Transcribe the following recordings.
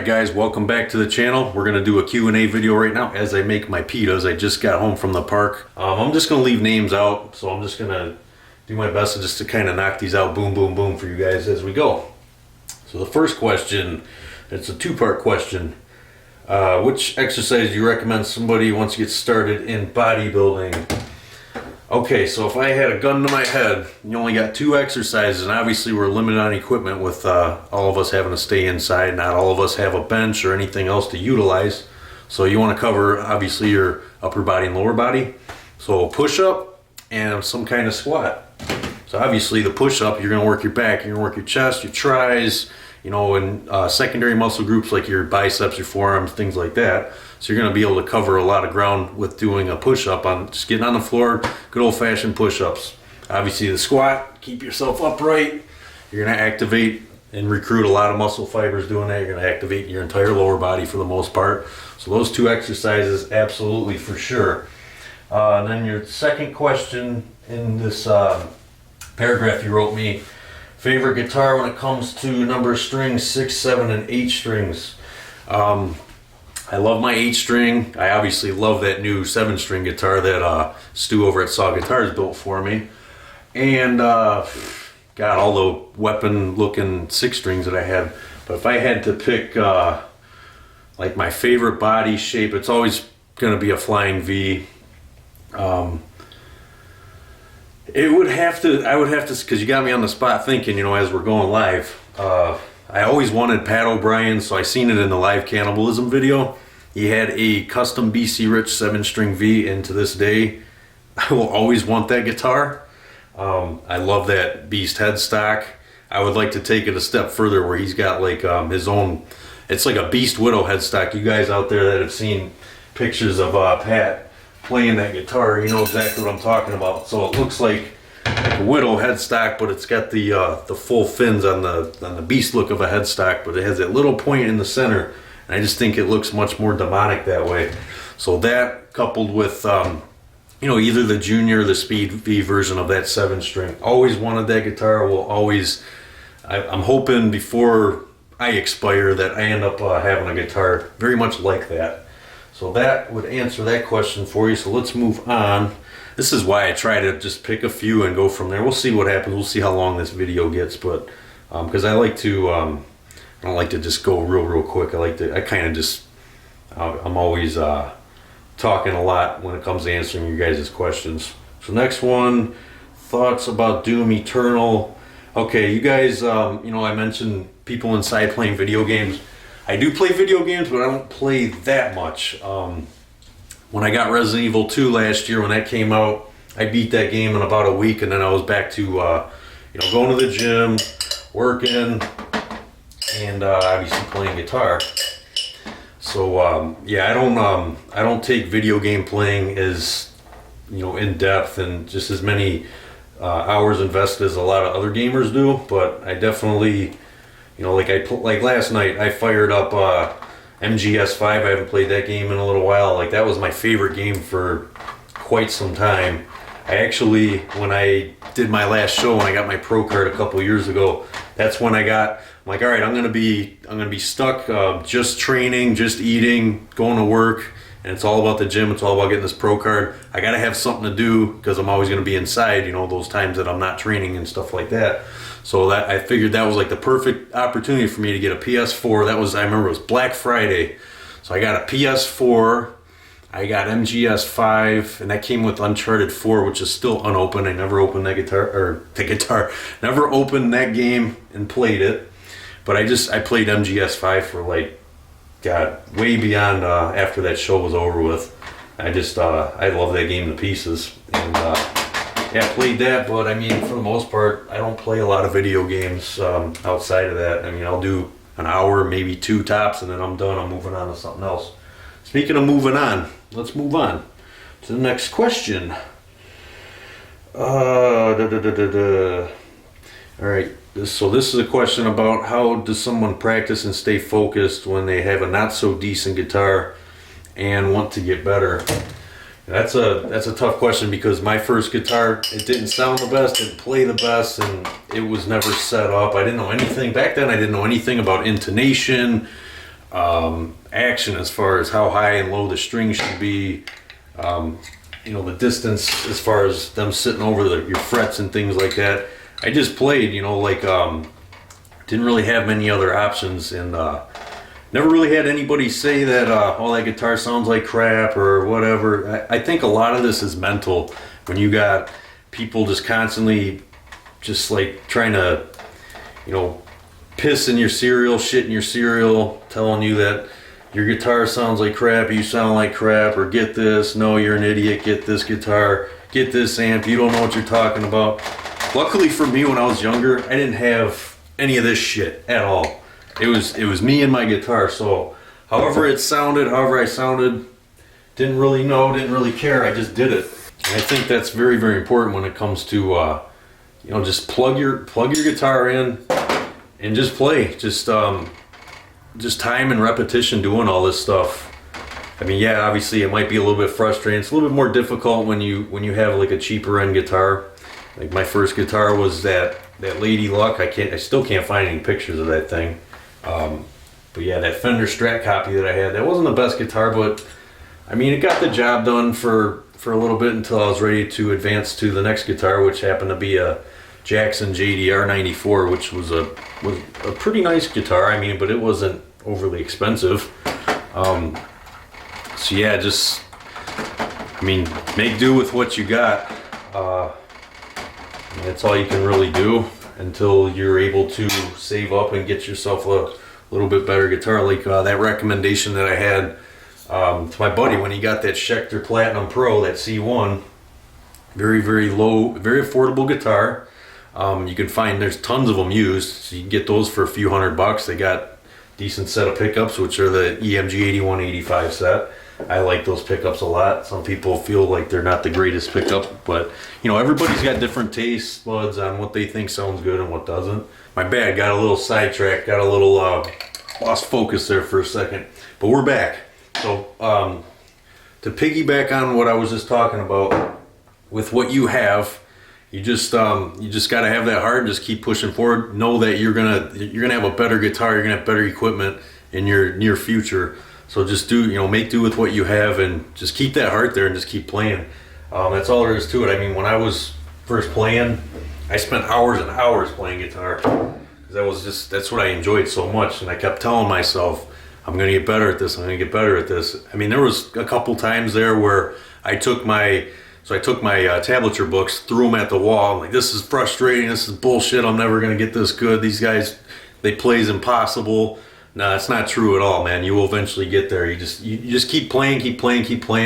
guys, welcome back to the channel. We're gonna do a Q&A video right now as I make my pitas. I just got home from the park. I'm just gonna leave names out, so I'm just gonna do my best to kind of knock these out boom boom boom for you guys as we go. So the first question, it's a two-part question. Which exercise do you recommend somebody wants to get started in bodybuilding? Okay, so if I had a gun to my head, you only got two exercises, and obviously we're limited on equipment with all of us having to stay inside. Not all of us have a bench or anything else to utilize. So you want to cover, obviously, your upper body and lower body. So push-up and some kind of squat. So obviously the push-up, you're going to work your back, you're going to work your chest, your tris, you know, and secondary muscle groups like your biceps, your forearms, things like that. So you're going to be able to cover a lot of ground with doing a push-up on just getting on the floor, good old-fashioned push-ups. Obviously the squat, keep yourself upright. You're going to activate and recruit a lot of muscle fibers doing that. You're going to activate your entire lower body for the most part. So those two exercises, absolutely for sure. And then your second question in this paragraph you wrote me, favorite guitar when it comes to number of strings, 6, 7, and 8 strings. I love my 8-string. I obviously love that new 7-string guitar that Stu over at Saw Guitars built for me. And got all the weapon-looking 6 strings that I had. But if I had to pick like my favorite body shape, it's always going to be a flying V. I would have to, because you got me on the spot thinking, you know, as we're going live. I always wanted Pat O'Brien, so I seen it in the live cannibalism video. He had a custom BC Rich 7-string V, and to this day, I will always want that guitar. I love that Beast headstock. I would like to take it a step further where he's got like his own, it's like a Beast Widow headstock. You guys out there that have seen pictures of Pat playing that guitar, you know exactly what I'm talking about. So it looks like a Widow headstock, but it's got the full fins on the beast look of a headstock, but it has that little point in the center, and I just think it looks much more demonic that way. So that coupled with you know, either the Junior or the Speed V version of that 7-string. Always wanted that guitar. Will always. I'm hoping before I expire that I end up having a guitar very much like that. So that would answer that question for you. So let's move on. This is why I try to just pick a few and go from there. We'll see what happens. We'll see how long this video gets, but because I like to, I don't like to just go real quick. I kind of just, I'm always talking a lot when it comes to answering you guys' questions. So next one, thoughts about Doom Eternal. Okay, you guys, you know, I mentioned people inside playing video games. I do play video games, but I don't play that much. When I got Resident Evil 2 last year, when that came out, I beat that game in about a week, and then I was back to, you know, going to the gym, working, and obviously playing guitar. So yeah, I don't take video game playing as, you know, in depth and just as many hours invested as a lot of other gamers do. But I definitely, you know, like last night, I fired up MGS5. I haven't played that game in a little while. Like, that was my favorite game for quite some time. I actually, when I did my last show, when I got my pro card a couple years ago, that's when I'm like, all right, I'm gonna be stuck just training, just eating, going to work, and it's all about the gym. It's all about getting this pro card. I gotta have something to do because I'm always gonna be inside, you know, those times that I'm not training and stuff like that. So that I figured that was like the perfect opportunity for me to get a PS4. That was, I remember it was Black Friday. So I got a PS4, I got MGS5, and that came with Uncharted 4, which is still unopened. I never opened that never opened that game and played it. But I played MGS5 for like, God, way beyond after that show was over with. I love that game to pieces. And yeah, I played that, but I mean, for the most part, I don't play a lot of video games outside of that. I mean, I'll do an hour, maybe 2 tops, and then I'm done. I'm moving on to something else. Speaking of moving on, let's move on to the next question. All right, so this is a question about how does someone practice and stay focused when they have a not so decent guitar and want to get better. That's a tough question because my first guitar, it didn't sound the best, didn't play the best, and it was never set up. I didn't know anything back then. I didn't know anything about intonation, action as far as how high and low the string should be, you know, the distance as far as them sitting over your frets and things like that. I just played, you know, like didn't really have many other options, and never really had anybody say that oh, that guitar sounds like crap or whatever. I think a lot of this is mental, when you got people just constantly just like trying to, you know, piss in your cereal, shit in your cereal, telling you that your guitar sounds like crap, you sound like crap, or get this, no, you're an idiot, get this guitar, get this amp, you don't know what you're talking about. Luckily for me, when I was younger, I didn't have any of this shit at all. It was me and my guitar, so however it sounded, however I sounded, didn't really know, didn't really care, I just did it. And I think that's very, very important when it comes to, you know, just plug your guitar in and just play. Just time and repetition doing all this stuff. I mean, yeah, obviously it might be a little bit frustrating. It's a little bit more difficult when you have like a cheaper end guitar. Like my first guitar was that Lady Luck. I still can't find any pictures of that thing. But yeah, that Fender Strat copy that I had, that wasn't the best guitar, but I mean, it got the job done for a little bit until I was ready to advance to the next guitar, which happened to be a Jackson JDR 94, which was a pretty nice guitar. I mean, but it wasn't overly expensive. So yeah, just, I mean, make do with what you got. That's all you can really do until you're able to save up and get yourself a little bit better guitar. Like that recommendation that I had to my buddy when he got that Schecter Platinum Pro, that C1, very, very low, very affordable guitar. You can find, there's tons of them used, so you can get those for a few $100. They got decent set of pickups, which are the EMG 8185 set. I like those pickups a lot. Some people feel like they're not the greatest pickup, but you know, everybody's got different taste buds on what they think sounds good and what doesn't. My bad, got a little sidetracked, got a little lost focus there for a second, but we're back. So to piggyback on what I was just talking about, with what you have, you just got to have that heart and just keep pushing forward. Know that you're gonna have a better guitar, you're gonna have better equipment in your near future. So just make do with what you have and just keep that heart there and just keep playing. That's all there is to it. I mean, when I was first playing, I spent hours and hours playing guitar, because that's what I enjoyed so much, and I kept telling myself, I'm gonna get better at this, I'm gonna get better at this. I mean, there was a couple times there where I took my tablature books, threw them at the wall. I'm like, this is frustrating, this is bullshit, I'm never gonna get this good. These guys, they play is impossible. No, it's not true at all, man. You will eventually get there. You just keep playing.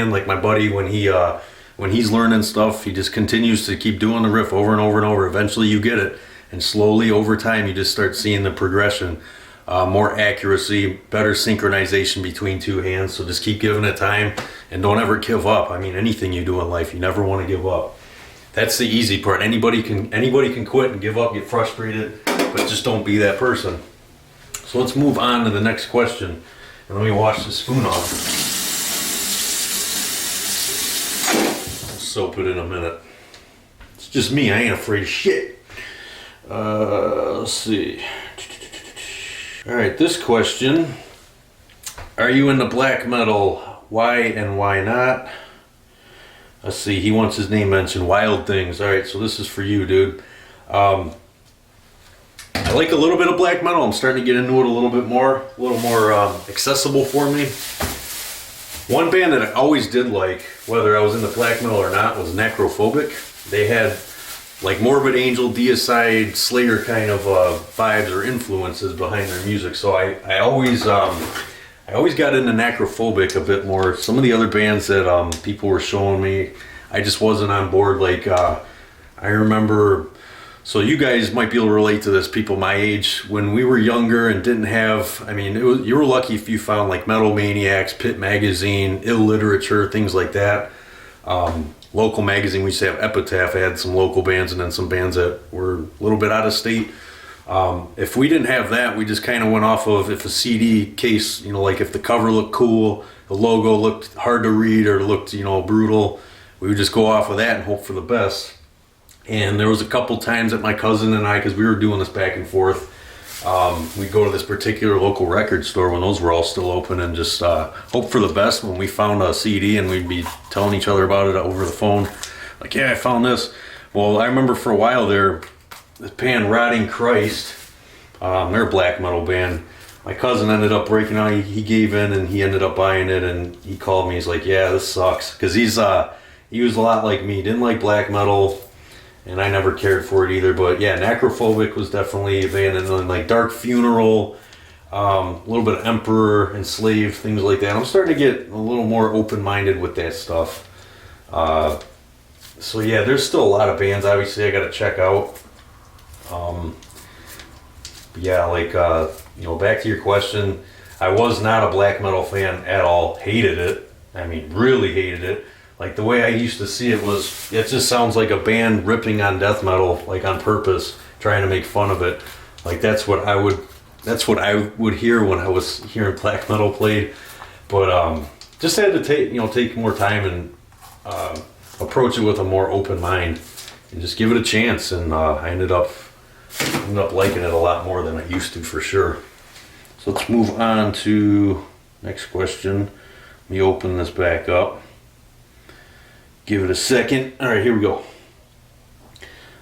Like my buddy, when he's learning stuff, he just continues to keep doing the riff over and over and over. Eventually you get it, and slowly over time you just start seeing the progression. More accuracy, better synchronization between two hands. So just keep giving it time and don't ever give up. I mean, anything you do in life, you never want to give up. That's the easy part. Anybody can quit and give up, get frustrated, but just don't be that person. So let's move on to the next question, and let me wash the spoon off. Soap it in a minute. It's just me, I ain't afraid of shit. Let's see. Alright, this question. Are you into black metal? Why and why not? Let's see, he wants his name mentioned. Wild Things. Alright, so this is for you, dude. I like a little bit of black metal. I'm starting to get into it a little more accessible for me. One band that I always did like, whether I was into black metal or not, was Necrophobic. They had like Morbid Angel, Deicide, Slayer kind of vibes or influences behind their music. So I always got into Necrophobic a bit more. Some of the other bands that people were showing me, I just wasn't on board. Like I remember. So you guys might be able to relate to this, people my age. When we were younger and didn't have, I mean, you were lucky if you found like Metal Maniacs, Pit Magazine, Illiterature, things like that. Local magazine, we used to have Epitaph, had some local bands and then some bands that were a little bit out of state. If we didn't have that, we just kind of went off of if a CD case, like if the cover looked cool, the logo looked hard to read or looked, brutal, we would just go off of that and hope for the best. And there was a couple times that my cousin and I, because we were doing this back and forth, we'd go to this particular local record store when those were all still open and just hope for the best when we found a CD, and we'd be telling each other about it over the phone. Like, yeah, I found this. Well, I remember for a while there, this band Rotting Christ, they're a black metal band. My cousin ended up breaking out. He gave in and he ended up buying it, and he called me. He's like, yeah, this sucks. Because he was a lot like me. Didn't like black metal, and I never cared for it either. But yeah, Necrophobic was definitely a band. And then like Dark Funeral, a little bit of Emperor, Enslaved, things like that. I'm starting to get a little more open-minded with that stuff. So yeah, there's still a lot of bands obviously I got to check out. Yeah, like, back to your question, I was not a black metal fan at all. Hated it. I mean, really hated it. Like, the way I used to see it was, it just sounds like a band ripping on death metal, like on purpose, trying to make fun of it. Like, that's what I would hear when I was hearing black metal played. But just had to take more time and approach it with a more open mind and just give it a chance. And I ended up liking it a lot more than I used to, for sure. So let's move on to next question. Let me open this back up. Give it a second. All right, here we go.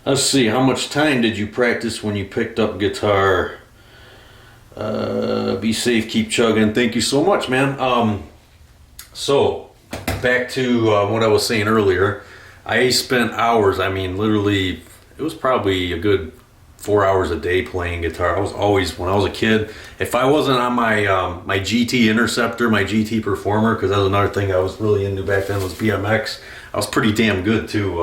Let's see. How much time did you practice when you picked up guitar? Be safe, keep chugging. Thank you so much, man. So back to what I was saying earlier. I spent hours. I mean, literally, it was probably a good 4 hours a day playing guitar. I was always, when I was a kid, if I wasn't on my my GT Interceptor, my GT Performer, because that was another thing I was really into back then, was BMX. I was pretty damn good too.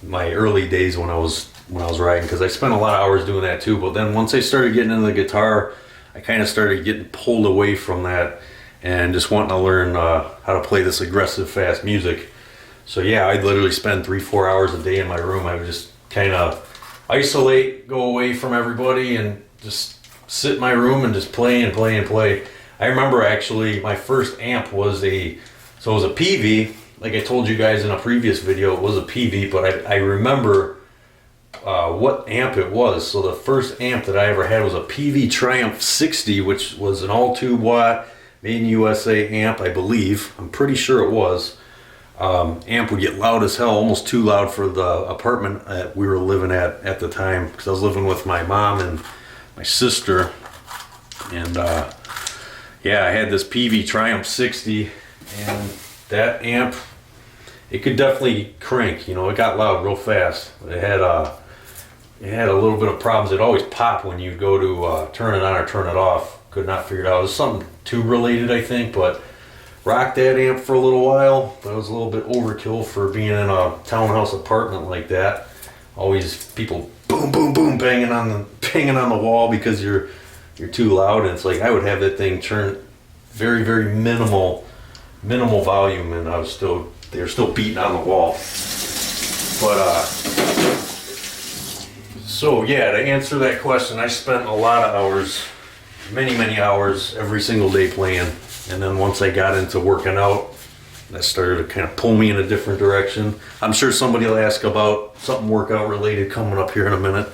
My early days when I was riding, because I spent a lot of hours doing that too. But then once I started getting into the guitar, I kind of started getting pulled away from that and just wanting to learn how to play this aggressive, fast music. So yeah, I'd literally spend 3-4 hours a day in my room. I would just kind of isolate, go away from everybody, and just sit in my room and just play and play and play. I remember actually my first amp was it was a PV. Like I told you guys in a previous video, it was a PV, but I remember what amp it was. So the first amp that I ever had was a PV Triumph 60, which was an all-tube watt, made in USA amp, I believe. I'm pretty sure it was. Amp would get loud as hell, almost too loud for the apartment that we were living at the time, because I was living with my mom and my sister. And yeah, I had this PV Triumph 60, and that amp, it could definitely crank. It got loud real fast. It had a little bit of problems. It always popped when you go to turn it on or turn it off. Could not figure it out. It was something tube related, I think, but rocked that amp for a little while, but it was a little bit overkill for being in a townhouse apartment like that. Always people boom, boom, boom, banging on the wall because you're too loud. And it's like I would have that thing turn very, very minimal volume, and they were still beating on the wall. But so yeah, to answer that question, I spent a lot of hours, many hours every single day playing. And then once I got into working out, that started to kind of pull me in a different direction. I'm sure somebody will ask about something workout related coming up here in a minute.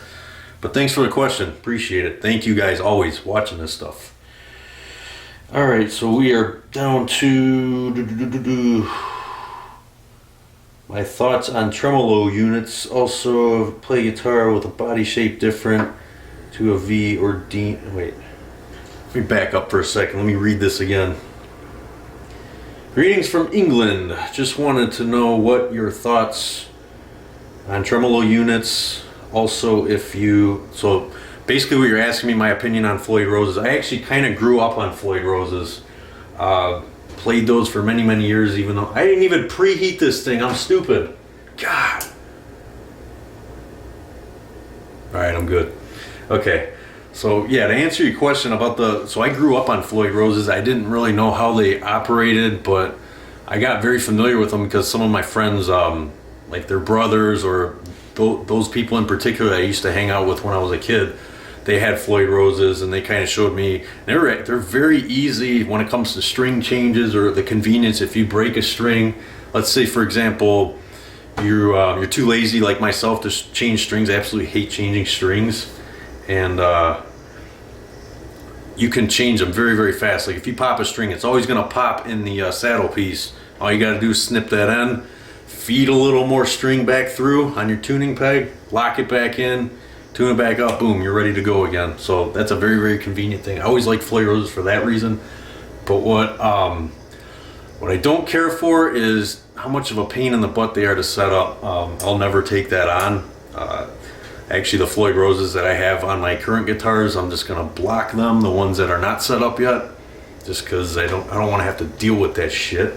But thanks for the question. Appreciate it. Thank you guys always watching this stuff. All right, so we are down to my thoughts on tremolo units. Also play guitar with a body shape different to a V or D. Wait. Let me back up for a second. Let me read this again. Greetings from England. Just wanted to know what your thoughts on tremolo units. Also, so basically what you're asking me, my opinion on Floyd Roses. I actually kind of grew up on Floyd Roses. Played those for many years, even though I didn't even preheat this thing. I'm stupid. God. All right, I'm good. Okay. So yeah, to answer your question about so I grew up on Floyd Roses. I didn't really know how they operated, but I got very familiar with them because some of my friends, like their brothers or those people in particular that I used to hang out with when I was a kid, they had Floyd Roses, and they kind of showed me. They're very easy when it comes to string changes or the convenience. If you break a string, let's say for example, you're too lazy like myself to change strings. I absolutely hate changing strings. and you can change them very, very fast. Like if you pop a string, it's always going to pop in the saddle piece. All you got to do is snip that end, feed a little more string back through on your tuning peg, lock it back in, tune it back up, boom, you're ready to go again. So that's a very, very convenient thing. I always like Floyd Roses for that reason. But what I don't care for is how much of a pain in the butt they are to set up. I'll never take that on. Actually, the Floyd Roses that I have on my current guitars, I'm just gonna block them, the ones that are not set up yet, just because I don't want to have to deal with that shit.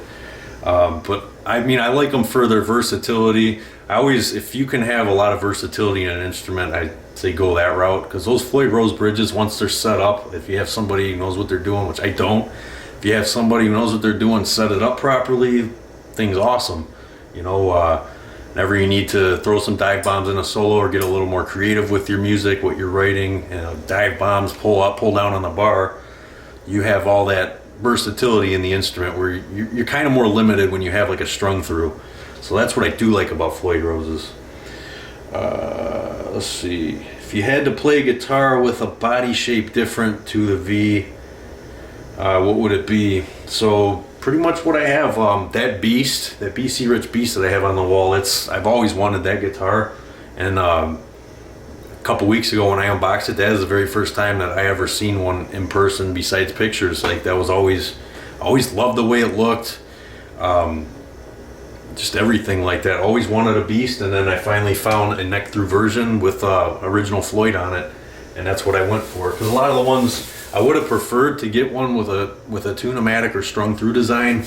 But I mean, I like them for their versatility. I always, if you can have a lot of versatility in an instrument, I say go that route, because those Floyd Rose bridges, once they're set up, if you have somebody who knows what they're doing, which I don't, if you have somebody who knows what they're doing, set it up properly, thing's awesome. You know, whenever you need to throw some dive bombs in a solo or get a little more creative with your music, what you're writing, you know, dive bombs, pull up, pull down on the bar, you have all that versatility in the instrument where you're kind of more limited when you have like a strung through. So that's what I do like about Floyd Roses. Let's see. If you had to play guitar with a body shape different to the V, what would it be? So pretty much what I have, that Beast, that BC Rich Beast that I have on the wall, I've always wanted that guitar. And a couple weeks ago when I unboxed it, that is the very first time that I ever seen one in person besides pictures. Like that was always loved the way it looked. Just everything like that. Always wanted a Beast, and then I finally found a neck through version with original Floyd on it, and that's what I went for. Because a lot of the ones I would have preferred to get one with a tune-o-matic or strung through design,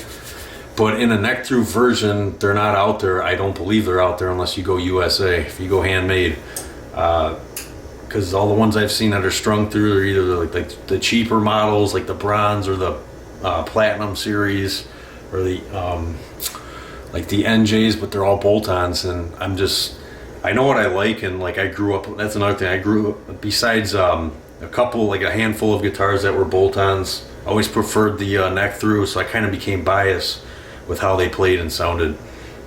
but in a neck through version, they're not out there. I don't believe they're out there unless you go USA. If you go handmade, because all the ones I've seen that are strung through are either like the cheaper models, like the bronze or the platinum series, or the like the NJs, but they're all bolt-ons. And I know what I like, and like I grew up, that's another thing, I grew up, besides a handful of guitars that were bolt-ons, I always preferred the neck through, so I kind of became biased with how they played and sounded,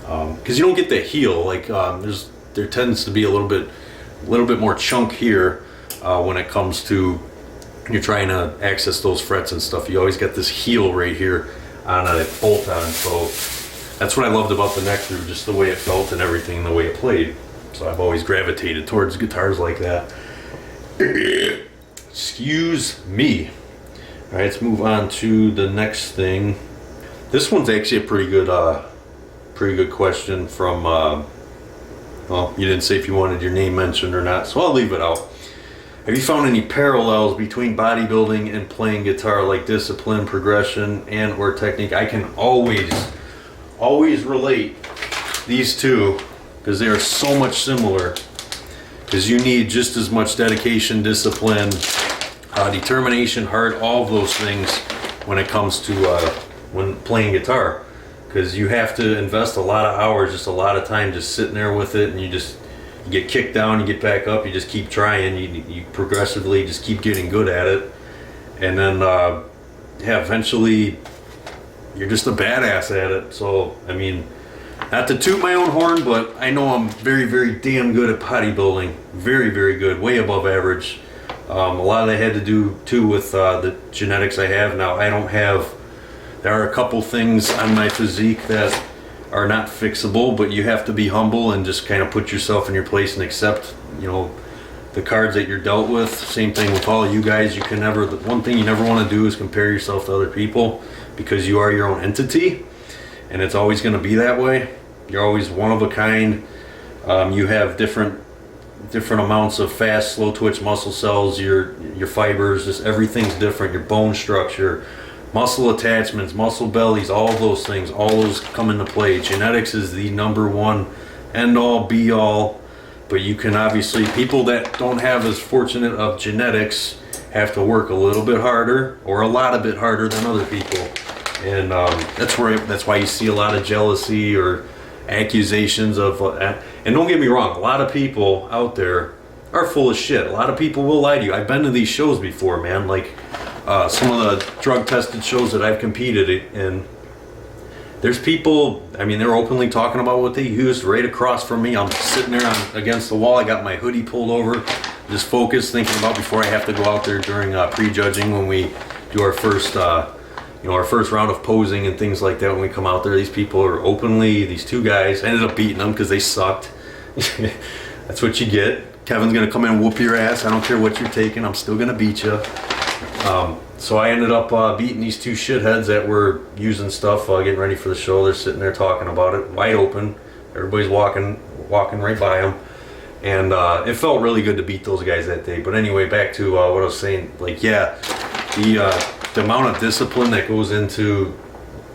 because you don't get the heel, like there tends to be a little bit more chunk here when it comes to you're trying to access those frets and stuff. You always get this heel right here on a bolt-on, so that's what I loved about the neck through, just the way it felt and everything, the way it played. So I've always gravitated towards guitars like that. Excuse me. All right, let's move on to the next thing. This one's actually a pretty good question from, well, you didn't say if you wanted your name mentioned or not, so I'll leave it out. Have you found any parallels between bodybuilding and playing guitar, like discipline, progression, and or technique? I can always relate these two because they are so much similar, because you need just as much dedication, discipline, determination, heart, all of those things when it comes to when playing guitar, because you have to invest a lot of hours, just a lot of time just sitting there with it, and you get kicked down, you get back up, you just keep trying, you progressively just keep getting good at it, and then eventually you're just a badass at it. So I mean, not to toot my own horn, but I know I'm very, very damn good at bodybuilding. Very, very good, way above average. A lot of that had to do too with the genetics I have. Now there are a couple things on my physique that are not fixable, but you have to be humble and just kind of put yourself in your place and accept, the cards that you're dealt with. Same thing with all of you guys. The one thing you never want to do is compare yourself to other people, because you are your own entity, and it's always going to be that way. You're always one of a kind. You have different amounts of fast, slow twitch muscle cells, your fibers, just everything's different. Your bone structure, muscle attachments, muscle bellies, all those things, all those come into play. Genetics is the number one end all be all, but you can obviously, people that don't have as fortunate of genetics have to work a little bit harder or a lot a bit harder than other people. And that's why you see a lot of jealousy or accusations of, and don't get me wrong, a lot of people out there are full of shit. A lot of people will lie to you. I've been to these shows before, man, like some of the drug tested shows that I've competed in. There's people, I mean, they're openly talking about what they used right across from me. I'm sitting there against the wall. I got my hoodie pulled over just focused, thinking about before I have to go out there during prejudging when we do our first, our first round of posing and things like that. When we come out there, these people are openly, these two guys, I ended up beating them because they sucked. That's what you get. Kevin's gonna come in and whoop your ass. I don't care what you're taking, I'm still gonna beat you. So I ended up beating these two shitheads that were using stuff, getting ready for the show. They're sitting there talking about it, wide open. Everybody's walking right by them. And it felt really good to beat those guys that day. But anyway, back to what I was saying. Like, yeah, the amount of discipline that goes into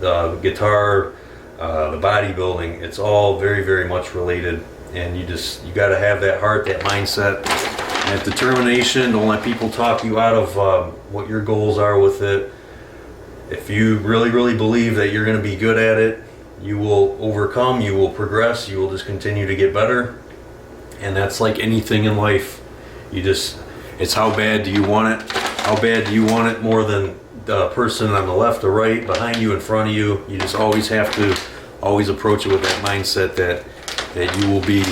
the guitar, the bodybuilding, it's all very, very much related. And you got to have that heart, that mindset, that determination. Don't let people talk you out of what your goals are with it. If you really, really believe that you're going to be good at it, you will overcome, you will progress, you will just continue to get better. And that's like anything in life. It's how bad do you want it? How bad do you want it more than the person on the left or right, behind you, in front of you? You just always have to approach it with that mindset that you will be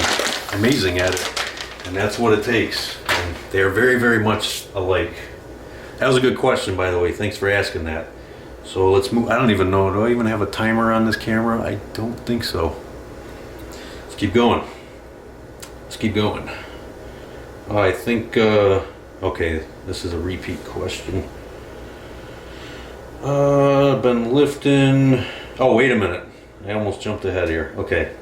amazing at it. And that's what it takes. And they are very, very much alike. That was a good question, by the way. Thanks for asking that. So let's move. I don't even know. Do I even have a timer on this camera? I don't think so. Let's keep going. I think, okay, this is a repeat question. I've been lifting. Oh, wait a minute. I almost jumped ahead here. Okay.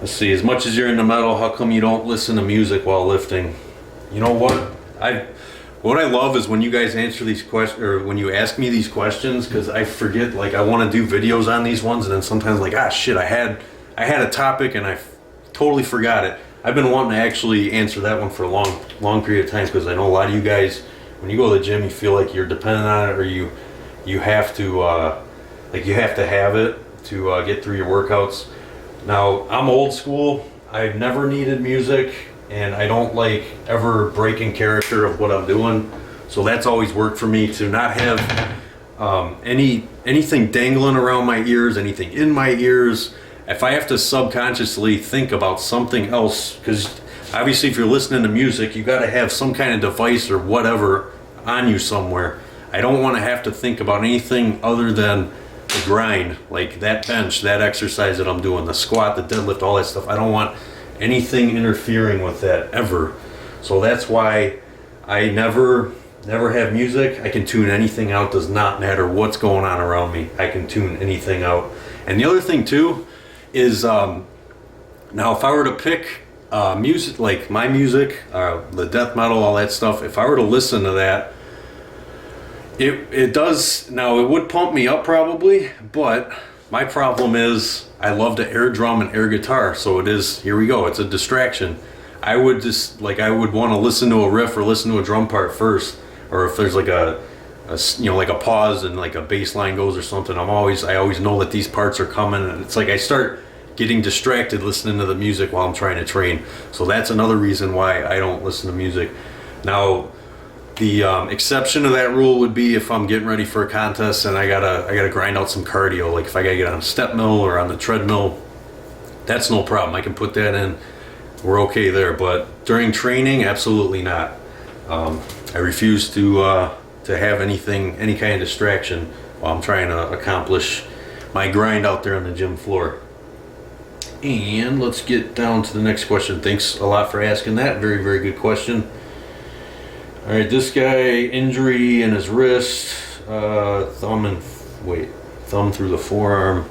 Let's see. As much as you're into metal, how come you don't listen to music while lifting? You know what? What I love is when you guys answer these questions, or when you ask me these questions, because I forget. Like, I want to do videos on these ones, and then sometimes like, shit, I had a topic and I totally forgot it. I've been wanting to actually answer that one for a long period of time, because I know a lot of you guys, when you go to the gym, you feel like you're dependent on it, or you have to have it to get through your workouts. Now, I'm old school. I've never needed music, and I don't like ever breaking character of what I'm doing. So that's always worked for me, to not have anything dangling around my ears, anything in my ears. If I have to subconsciously think about something else, because obviously if you're listening to music, you got to have some kind of device or whatever on you somewhere. I don't want to have to think about anything other than the grind, like that bench, that exercise that I'm doing, the squat, the deadlift, all that stuff. I don't want anything interfering with that ever. So that's why I never have music. I can tune anything out. Does not matter what's going on around me. I can tune anything out. And the other thing too is, now if I were to pick music, like my music, the death metal, all that stuff, if I were to listen to that, it does, now it would pump me up probably, but my problem is I love to air drum and air guitar, so here we go, it's a distraction. I would want to listen to a riff or listen to a drum part first, or if there's like a pause and like a bass line goes or something, I always know that these parts are coming, and it's like I start getting distracted listening to the music while I'm trying to train. So that's another reason why I don't listen to music. Now, the exception to that rule would be if I'm getting ready for a contest and I gotta grind out some cardio, like if I gotta get on a step mill or on the treadmill, that's no problem. I can put that in. We're okay there. But during training, absolutely not. I refuse to have any kind of distraction while I'm trying to accomplish my grind out there on the gym floor. And let's get down to the next question. Thanks a lot for asking that. Very, very good question. All right, this guy, injury in his wrist, thumb through the forearm.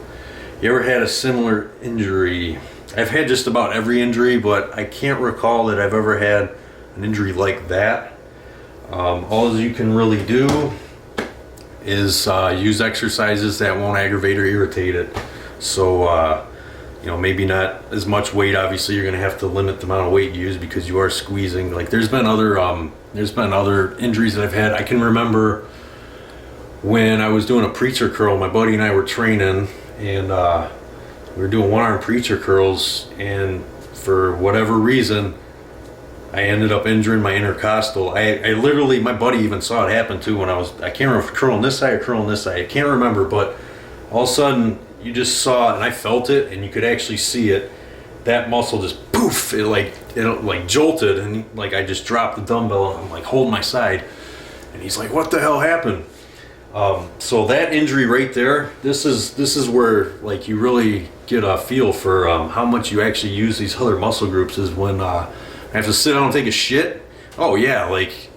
You ever had a similar injury? I've had just about every injury, but I can't recall that I've ever had an injury like that. All you can really do is use exercises that won't aggravate or irritate it. So, maybe not as much weight. Obviously, you're going to have to limit the amount of weight you use because you are squeezing. Like, there's been other injuries that I've had. I can remember when I was doing a preacher curl. My buddy and I were training, and we were doing one-arm preacher curls, and for whatever reason, I ended up injuring my intercostal. I literally, my buddy even saw it happen too when I can't remember if curling this side or curling this side. I can't remember, but all of a sudden, you just saw it, and I felt it, and you could actually see it. That muscle just boom, poof, it like jolted, and like I just dropped the dumbbell, and I'm like holding my side, and he's like, what the hell happened? So that injury right there, this is where like you really get a feel for how much you actually use these other muscle groups, is when I have to sit down and take a shit. Oh yeah, like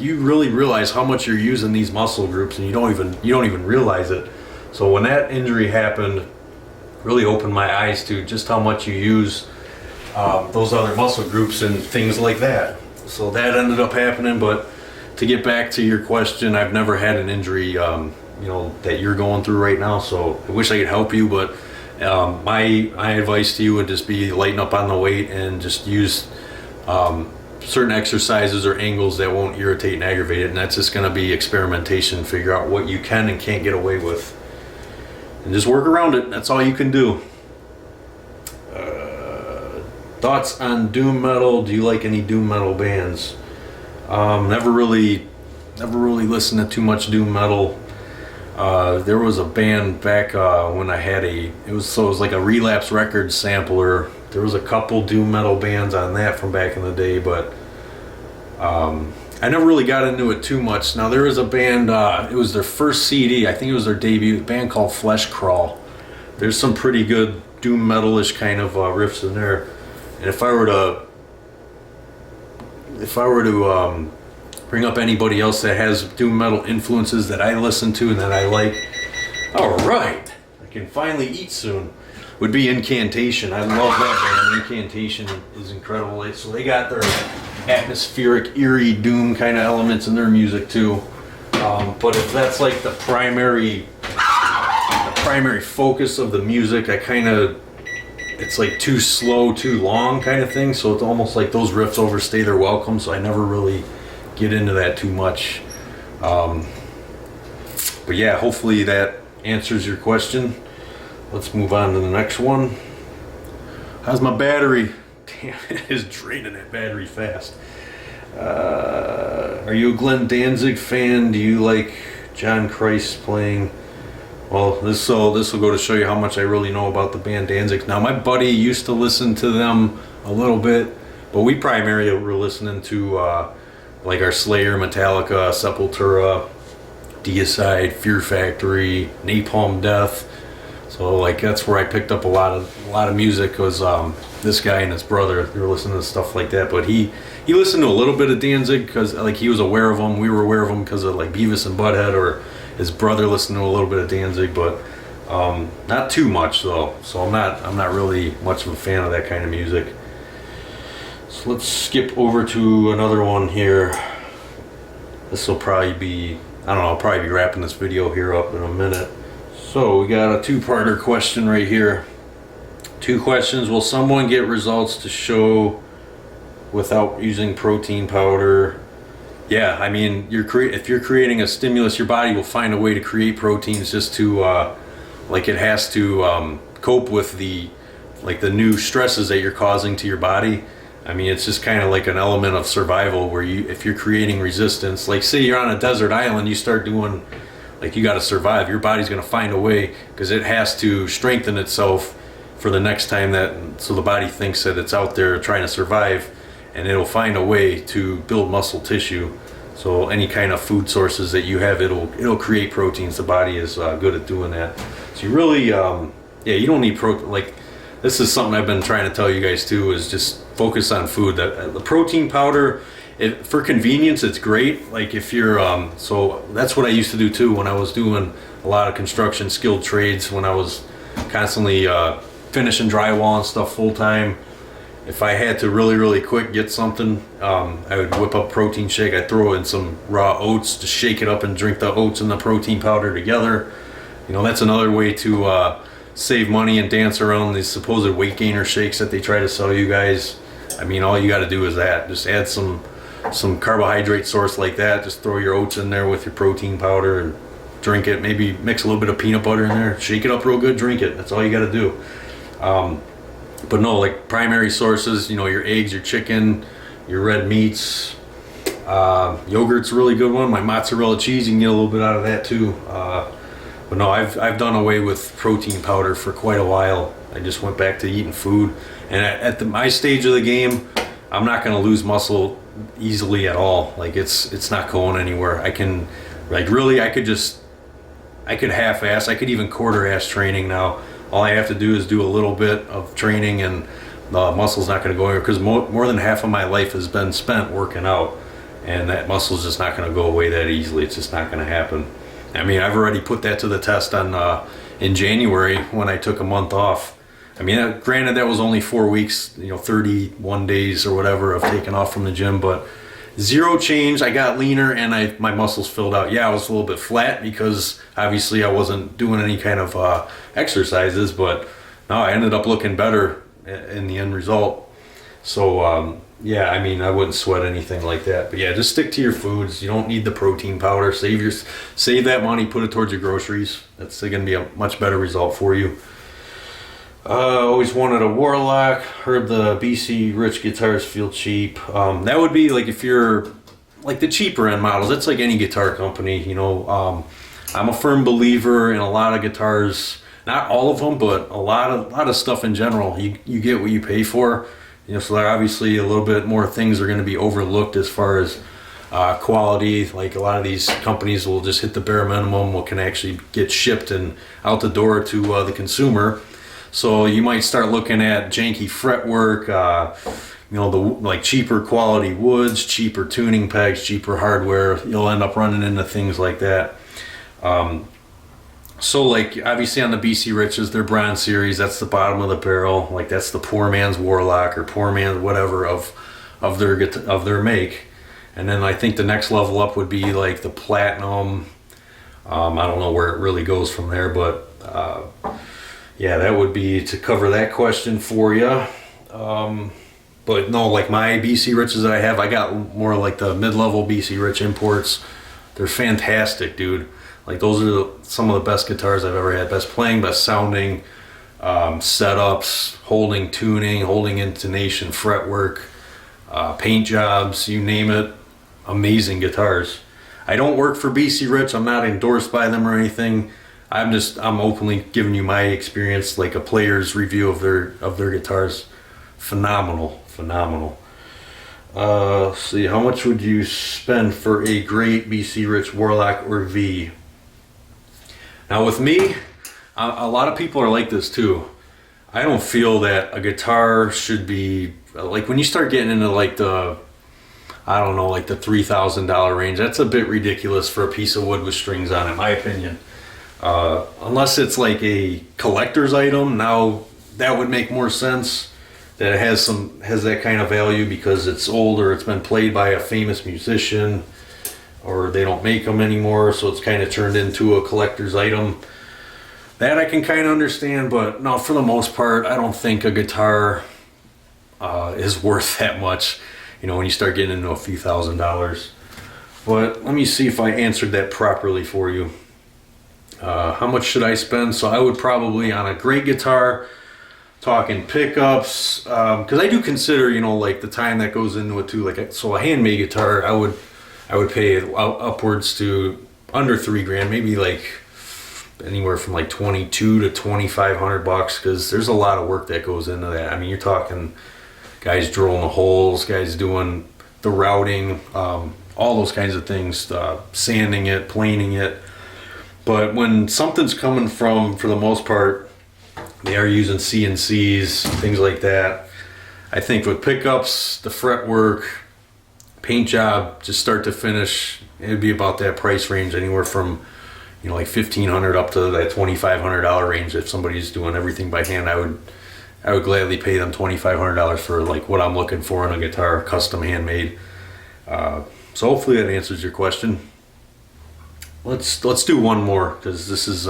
you really realize how much you're using these muscle groups, and you don't even realize it. So when that injury happened, really opened my eyes to just how much you use those other muscle groups and things like that. So that ended up happening. But to get back to your question, I've never had an injury, that you're going through right now. So I wish I could help you, but my advice to you would just be lighten up on the weight and just use certain exercises or angles that won't irritate and aggravate it. And that's just going to be experimentation. Figure out what you can and can't get away with, and just work around it. That's all you can do. Thoughts on doom metal? Do you like any doom metal bands? Never really listened to too much doom metal. There was a band back when I had it was like a Relapse Records sampler. There was a couple doom metal bands on that from back in the day, but I never really got into it too much. Now there is a band, it was their first CD, I think it was their debut, a band called Flesh Crawl. There's some pretty good doom metalish kind of riffs in there. And if I were to bring up anybody else that has doom metal influences that I listen to and that I like, all right, I can finally eat soon, would be Incantation. I love that band. Incantation is incredible. So they got their atmospheric, eerie doom kind of elements in their music too. But if that's like the primary focus of the music, it's like too slow, too long kind of thing. So it's almost like those riffs overstay their welcome. So I never really get into that too much. But yeah, hopefully that answers your question. Let's move on to the next one. How's my battery? Damn, it is draining that battery fast. Are you a Glenn Danzig fan? Do you like John Christ playing? Well, this will go to show you how much I really know about the band Danzig. Now, my buddy used to listen to them a little bit, but we primarily were listening to like our Slayer, Metallica, Sepultura, Deicide, Fear Factory, Napalm Death. So like that's where I picked up a lot of music. Was this guy and his brother, they were listening to stuff like that. But he listened to a little bit of Danzig because like he was aware of them. We were aware of them because of like Beavis and Butthead, or his brother listened to a little bit of Danzig, but not too much though. So I'm not really much of a fan of that kind of music. So let's skip over to another one here. This will probably be, I'll probably be wrapping this video here up in a minute. So we got a two-parter question right here. 2 questions. Will someone get results to show without using protein powder? Yeah, I mean, if you're creating a stimulus, your body will find a way to create proteins just to, like it has to cope with the new stresses that you're causing to your body. I mean, it's just kind of like an element of survival where if you're creating resistance, like say you're on a desert island, you start doing, like you got to survive. Your body's going to find a way because it has to strengthen itself for the next time so the body thinks that it's out there trying to survive, and it'll find a way to build muscle tissue. So any kind of food sources that you have, it'll create proteins. The body is good at doing that. So you really, you don't need protein. Like this is something I've been trying to tell you guys too, is just focus on food. The protein powder, for convenience, it's great. Like if you're, so that's what I used to do too when I was doing a lot of construction skilled trades, when I was constantly finishing drywall and stuff full time. If I had to really, really quick get something, I would whip up protein shake. I'd throw in some raw oats to shake it up and drink the oats and the protein powder together. That's another way to save money and dance around these supposed weight gainer shakes that they try to sell you guys. I mean, all you got to do is that. Just add some carbohydrate source like that. Just throw your oats in there with your protein powder and drink it. Maybe mix a little bit of peanut butter in there. Shake it up real good, drink it. That's all you got to do. But no, like primary sources, your eggs, your chicken, your red meats. Yogurt's a really good one. My mozzarella cheese, you can get a little bit out of that too. But no, I've done away with protein powder for quite a while. I just went back to eating food. And at my stage of the game, I'm not going to lose muscle easily at all. Like it's not going anywhere. I can, like, really, I could half-ass, I could even quarter-ass training now. All I have to do is do a little bit of training, and the muscle's not going to go anywhere, because more than half of my life has been spent working out, and that muscle's just not going to go away that easily. It's just not going to happen. I mean, I've already put that to the test in January when I took a month off. I mean, granted, that was only 4 weeks, 31 days or whatever of taking off from the gym, but zero change. I got leaner, and my muscles filled out. Yeah, I was a little bit flat because obviously I wasn't doing any kind of exercises, but no, I ended up looking better in the end result. So yeah, I mean, I wouldn't sweat anything like that. But yeah, just stick to your foods. You don't need the protein powder. Save that money, put it towards your groceries. That's going to be a much better result for you. Always wanted a Warlock. Heard the BC Rich guitars feel cheap. That would be like if you're like the cheaper end models. It's like any guitar company, I'm a firm believer in a lot of guitars. Not all of them, but a lot of stuff in general. You get what you pay for. So there obviously a little bit more things are going to be overlooked as far as quality. Like a lot of these companies will just hit the bare minimum, what can actually get shipped and out the door to the consumer. So you might start looking at janky fretwork, the cheaper quality woods, cheaper tuning pegs, cheaper hardware. You'll end up running into things like that. So like obviously on the BC Riches, their bronze series, that's the bottom of the barrel. Like that's the poor man's Warlock or poor man's whatever of their make. And then I think the next level up would be like the platinum. I don't know where it really goes from there, but yeah, that would be to cover that question for you. But no, like my BC Riches that I have, I got more like the mid-level BC Rich imports. They're fantastic, dude. Like those are some of the best guitars I've ever had. Best playing, best sounding, setups, holding tuning, holding intonation, fretwork, paint jobs, you name it. Amazing guitars. I don't work for BC Rich. I'm not endorsed by them or anything. I'm openly giving you my experience, like a player's review of their guitars. Phenomenal. Let's see, how much would you spend for a great BC Rich Warlock or V? Now with me, a lot of people are like this too. I don't feel that a guitar should be, like when you start getting into like the, I don't know, like the $3,000 range, that's a bit ridiculous for a piece of wood with strings on it, in my opinion. Unless it's like a collector's item, now that would make more sense. That it has that kind of value because it's old or it's been played by a famous musician, or they don't make them anymore, so it's kind of turned into a collector's item. That I can kind of understand, but no, for the most part, I don't think a guitar is worth that much. When you start getting into a few $1,000s. But let me see if I answered that properly for you. How much should I spend? So I would probably, on a great guitar, talking pickups, because I do consider, like the time that goes into it too. Like, so a handmade guitar, I would pay upwards to under $3,000, maybe like anywhere from like $2,200 to $2,500, because there's a lot of work that goes into that. I mean, you're talking guys drilling the holes, guys doing the routing, all those kinds of things, sanding it, planing it. But when something's coming from, for the most part, they are using CNCs, things like that. I think with pickups, the fretwork, paint job, just start to finish, it would be about that price range, anywhere from like $1,500 up to that $2,500 range. If somebody's doing everything by hand, I would gladly pay them $2,500 for like what I'm looking for in a guitar, custom handmade. So hopefully that answers your question. Let's do one more, because this is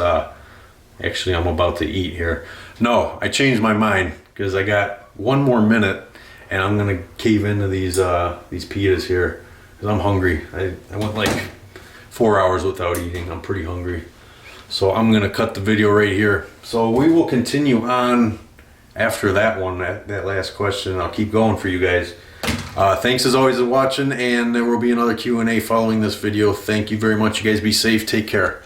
actually I'm about to eat here. No, I changed my mind because I got one more minute, and I'm gonna cave into these pitas here because I'm hungry. I went like 4 hours without eating. I'm pretty hungry, so I'm gonna cut the video right here. So we will continue on after that one, that last question. I'll keep going for you guys. Thanks as always for watching, and there will be another Q&A following this video. Thank you very much. You guys be safe. Take care.